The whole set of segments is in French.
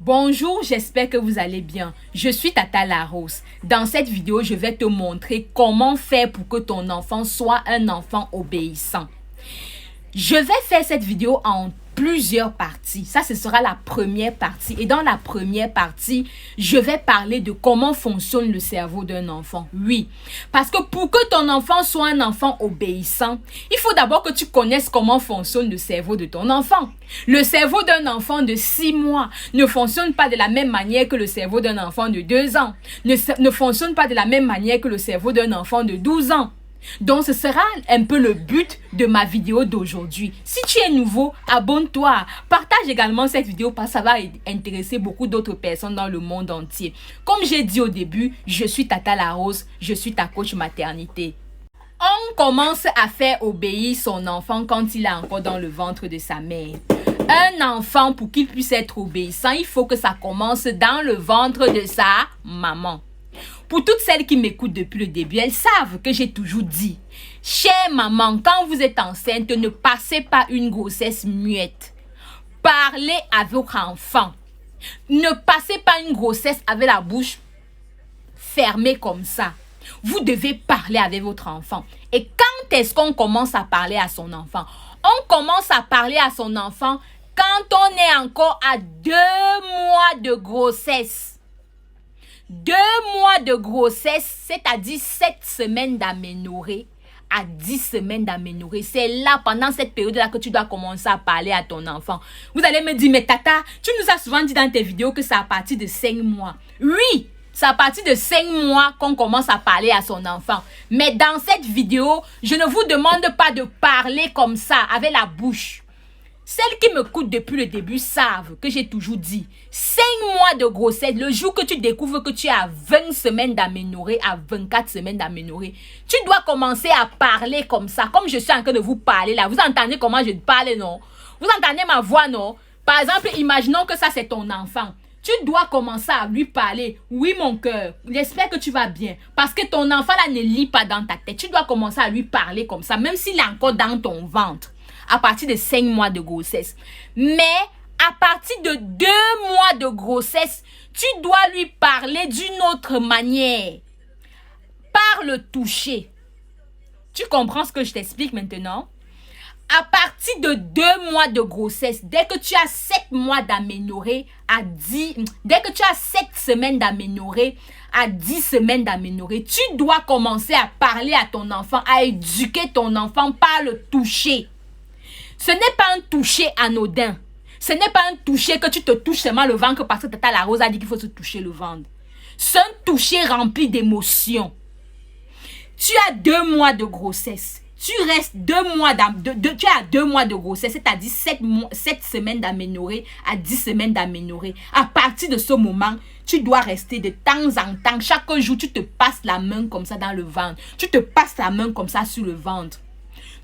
Bonjour, j'espère que vous allez bien. Je suis Tata Larose. Dans cette vidéo, je vais te montrer comment faire pour que ton enfant soit un enfant obéissant. Je vais faire cette vidéo en plusieurs parties. Ça, ce sera la première partie. Et dans la première partie, je vais parler de comment fonctionne le cerveau d'un enfant. Oui, parce que pour que ton enfant soit un enfant obéissant, il faut d'abord que tu connaisses comment fonctionne le cerveau de ton enfant. Le cerveau d'un enfant de 6 mois ne fonctionne pas de la même manière que le cerveau d'un enfant de 2 ans. Ne fonctionne pas de la même manière que le cerveau d'un enfant de 12 ans. Donc, ce sera un peu le but de ma vidéo d'aujourd'hui. Si tu es nouveau, abonne-toi. Partage également cette vidéo parce que ça va intéresser beaucoup d'autres personnes dans le monde entier. Comme j'ai dit au début, je suis Tata Larose, je suis ta coach maternité. On commence à faire obéir son enfant quand il est encore dans le ventre de sa mère. Un enfant, pour qu'il puisse être obéissant, il faut que ça commence dans le ventre de sa maman. Pour toutes celles qui m'écoutent depuis le début, elles savent que j'ai toujours dit, chère maman, quand vous êtes enceinte, ne passez pas une grossesse muette. Parlez à votre enfant. Ne passez pas une grossesse avec la bouche fermée comme ça. Vous devez parler avec votre enfant. Et quand est-ce qu'on commence à parler à son enfant? On commence à parler à son enfant quand on est encore à 2 mois de grossesse. 2 mois de grossesse, c'est-à-dire 7 semaines d'aménorrhée à 10 semaines d'aménorrhée. C'est là, pendant cette période-là, que tu dois commencer à parler à ton enfant. Vous allez me dire, mais Tata, tu nous as souvent dit dans tes vidéos que c'est à partir de 5 mois. Oui, c'est à partir de 5 mois qu'on commence à parler à son enfant. Mais dans cette vidéo, je ne vous demande pas de parler comme ça, avec la bouche. Celles qui me écoutent depuis le début savent que j'ai toujours dit 5 mois de grossesse, le jour que tu découvres que tu es à 20 semaines d'aménorrhée, à 24 semaines d'aménorrhée, tu dois commencer à parler comme ça, comme je suis en train de vous parler là. Vous entendez comment je parle, non? Vous entendez ma voix, non? Par exemple, imaginons que ça c'est ton enfant. Tu dois commencer à lui parler. Oui, mon cœur, j'espère que tu vas bien. Parce que ton enfant là ne lit pas dans ta tête. Tu dois commencer à lui parler comme ça, même s'il est encore dans ton ventre. À partir de 5 mois de grossesse. Mais à partir de 2 mois de grossesse, tu dois lui parler d'une autre manière. Par le toucher. Tu comprends ce que je t'explique maintenant? À partir de 2 mois de grossesse, dès que tu as 7 mois d'aménorrhée dès que tu as 7 semaines d'aménorrhée à 10 semaines d'aménorrhée, tu dois commencer à parler à ton enfant, à éduquer ton enfant par le toucher. Ce n'est pas un toucher anodin. Ce n'est pas un toucher que tu te touches seulement le ventre parce que Tata Larose a dit qu'il faut se toucher le ventre. C'est un toucher rempli d'émotions. Tu as 2 mois de grossesse. Tu restes 2 mois tu as 2 mois de grossesse, c'est-à-dire 7 semaines d'aménorrhée à 10 semaines d'aménorrhée. À partir de ce moment, tu dois rester de temps en temps. Chaque jour, tu te passes la main comme ça dans le ventre. Tu te passes la main comme ça sur le ventre.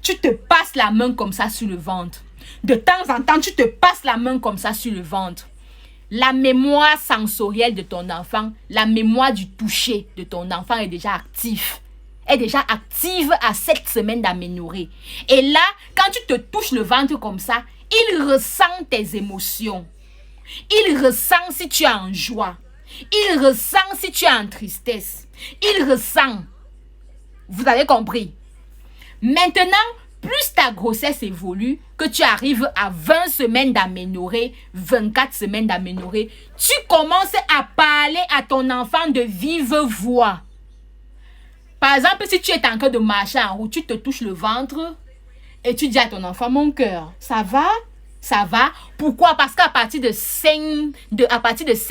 Tu te passes la main comme ça sur le ventre. De temps en temps, tu te passes la main comme ça sur le ventre. La mémoire sensorielle de ton enfant, la mémoire du toucher de ton enfant est déjà active. Est déjà active à 7 semaines d'aménorrhée. Et là, quand tu te touches le ventre comme ça, il ressent tes émotions. Il ressent si tu es en joie. Il ressent si tu es en tristesse. Il ressent. Vous avez compris? Maintenant, plus ta grossesse évolue, que tu arrives à 20 semaines d'aménorrhée, 24 semaines d'aménorrhée, tu commences à parler à ton enfant de vive voix. Par exemple, si tu es en train de marcher en route, tu te touches le ventre et tu dis à ton enfant, mon cœur, ça va? Ça va? Pourquoi? Parce qu'à partir de 5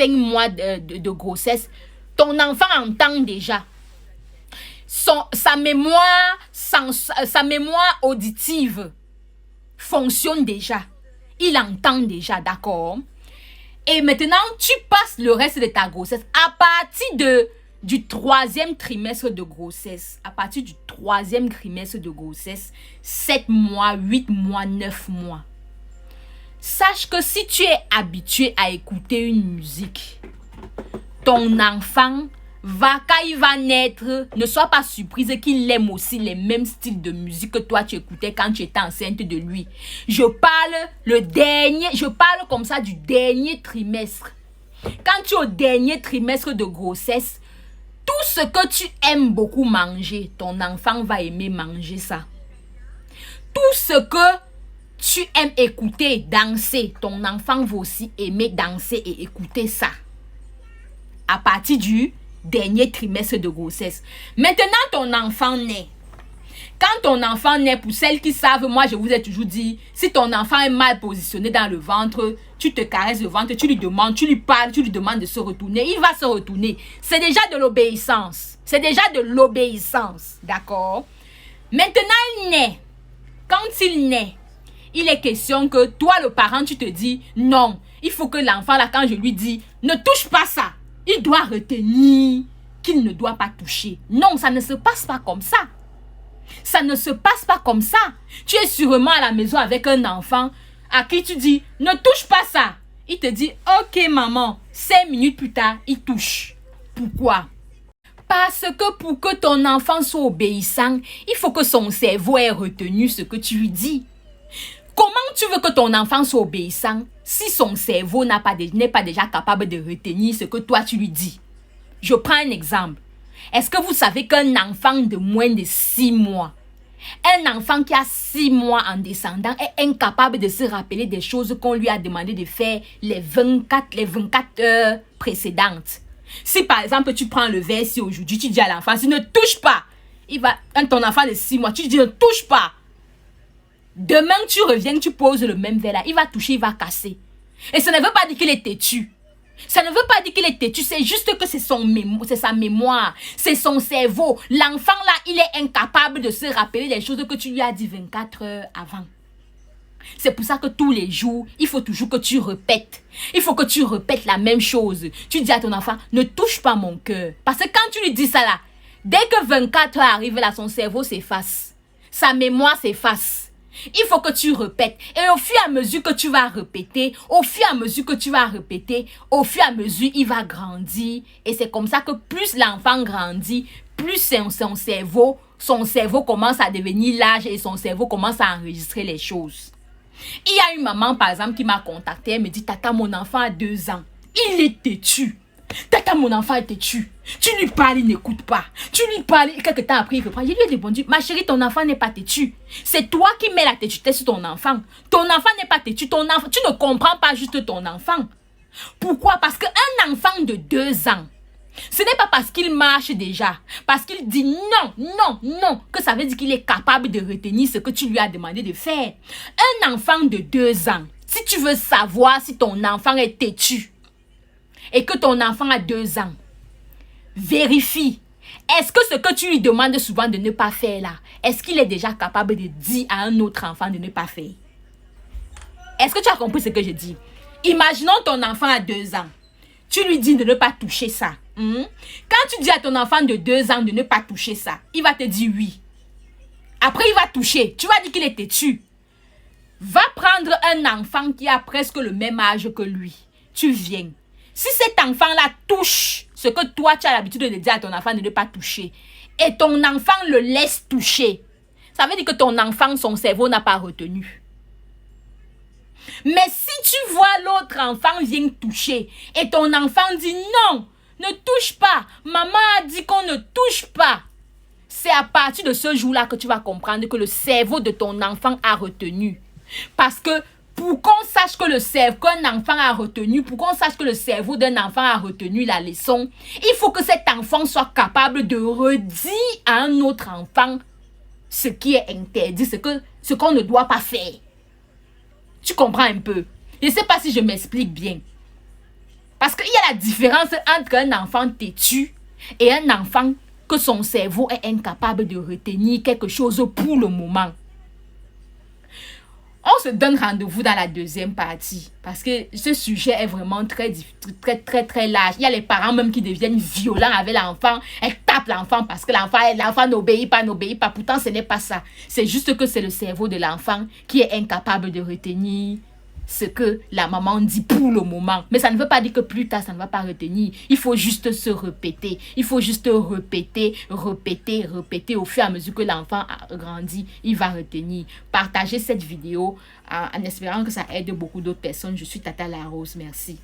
mois de grossesse, ton enfant entend déjà. Sa mémoire auditive fonctionne déjà. Il entend déjà, d'accord? Et maintenant, tu passes le reste de ta grossesse. À partir du 3e trimestre de grossesse, 7 mois, 8 mois, 9 mois. Sache que si tu es habitué à écouter une musique, ton enfant quand il va naître, ne sois pas surprise qu'il aime aussi les mêmes styles de musique que toi tu écoutais quand tu étais enceinte de lui. Je parle comme ça du dernier trimestre. Quand tu es au dernier trimestre de grossesse, tout ce que tu aimes beaucoup manger, ton enfant va aimer manger ça. Tout ce que tu aimes écouter, danser, ton enfant va aussi aimer danser et écouter ça. À partir du dernier trimestre de grossesse. Maintenant, ton enfant naît. Quand ton enfant naît, pour celles qui savent, moi je vous ai toujours dit, si ton enfant est mal positionné dans le ventre, tu te caresses le ventre, tu lui demandes, tu lui parles, tu lui demandes de se retourner, il va se retourner. C'est déjà de l'obéissance. C'est déjà de l'obéissance. D'accord? Maintenant, il naît. Quand il naît, il est question que toi, le parent, tu te dis, non, il faut que l'enfant, là, quand je lui dis, ne touche pas ça, il doit retenir qu'il ne doit pas toucher. Non, ça ne se passe pas comme ça. Ça ne se passe pas comme ça. Tu es sûrement à la maison avec un enfant à qui tu dis, ne touche pas ça. Il te dit, ok maman. 5 minutes plus tard, il touche. Pourquoi? Parce que pour que ton enfant soit obéissant, il faut que son cerveau ait retenu ce que tu lui dis. Comment tu veux que ton enfant soit obéissant si son cerveau n'est pas déjà capable de retenir ce que toi tu lui dis? Je prends un exemple. Est-ce que vous savez qu'un enfant de moins de 6 mois, un enfant qui a 6 mois en descendant est incapable de se rappeler des choses qu'on lui a demandé de faire les 24 heures précédentes? Si par exemple tu prends le verre, si aujourd'hui tu dis à l'enfant, si ne touche pas, quand ton enfant de 6 mois, tu dis ne touche pas. Demain tu reviens, tu poses le même verre là, il va toucher, il va casser. Et ça ne veut pas dire qu'il est têtu. Ça ne veut pas dire qu'il est têtu, c'est juste que c'est sa mémoire, c'est son cerveau. L'enfant là, il est incapable de se rappeler des choses que tu lui as dit 24 heures avant. C'est pour ça que tous les jours, il faut toujours que tu répètes. Il faut que tu répètes la même chose. Tu dis à ton enfant, ne touche pas mon cœur. Parce que quand tu lui dis ça là, dès que 24 heures arrivent là, son cerveau s'efface. Sa mémoire s'efface. Il faut que tu répètes. Et au fur et à mesure que tu vas répéter, au fur et à mesure, il va grandir. Et c'est comme ça que plus l'enfant grandit, plus son cerveau commence à devenir large et son cerveau commence à enregistrer les choses. Il y a une maman, par exemple, qui m'a contacté. Elle me dit, Tata, mon enfant a 2 ans. Il est têtu. Tata, mon enfant est têtu. Tu lui parles, il n'écoute pas. Tu lui parles, et quelque temps après, il reprend. Je lui ai répondu, ma chérie, ton enfant n'est pas têtu. C'est toi qui mets la têtuité sur ton enfant. Ton enfant n'est pas têtu. Tu ne comprends pas juste ton enfant. Pourquoi? Parce qu'un enfant de 2 ans, ce n'est pas parce qu'il marche déjà, parce qu'il dit non, que ça veut dire qu'il est capable de retenir ce que tu lui as demandé de faire. Un enfant de 2 ans, si tu veux savoir si ton enfant est têtu, et que ton enfant a 2 ans, vérifie. Est-ce que ce que tu lui demandes souvent de ne pas faire là, est-ce qu'il est déjà capable de dire à un autre enfant de ne pas faire? Est-ce que tu as compris ce que je dis? Imaginons ton enfant a 2 ans. Tu lui dis de ne pas toucher ça. Quand tu dis à ton enfant de 2 ans de ne pas toucher ça, il va te dire oui. Après, il va toucher. Tu vas dire qu'il est têtu. Va prendre un enfant qui a presque le même âge que lui. Tu viens. Si cet enfant-là touche ce que toi, tu as l'habitude de dire à ton enfant de ne pas toucher, et ton enfant le laisse toucher, ça veut dire que ton enfant, son cerveau n'a pas retenu. Mais si tu vois l'autre enfant vient toucher, et ton enfant dit non, ne touche pas, maman a dit qu'on ne touche pas, c'est à partir de ce jour-là que tu vas comprendre que le cerveau de ton enfant a retenu. Parce que pour qu'on sache que qu'un enfant a retenu, pour qu'on sache que le cerveau d'un enfant a retenu la leçon, il faut que cet enfant soit capable de redire à un autre enfant ce qui est interdit, ce qu'on ne doit pas faire. Tu comprends un peu? Je ne sais pas si je m'explique bien. Parce qu'il y a la différence entre un enfant têtu et un enfant que son cerveau est incapable de retenir quelque chose pour le moment. On se donne rendez-vous dans la deuxième partie parce que ce sujet est vraiment très large. Il y a les parents même qui deviennent violents avec l'enfant. Elles tapent l'enfant parce que l'enfant n'obéit pas. Pourtant, ce n'est pas ça. C'est juste que c'est le cerveau de l'enfant qui est incapable de retenir ce que la maman dit pour le moment. Mais ça ne veut pas dire que plus tard, ça ne va pas retenir. Il faut juste se répéter. Il faut juste répéter. Au fur et à mesure que l'enfant grandit, il va retenir. Partagez cette vidéo en espérant que ça aide beaucoup d'autres personnes. Je suis Tata Larose. Merci.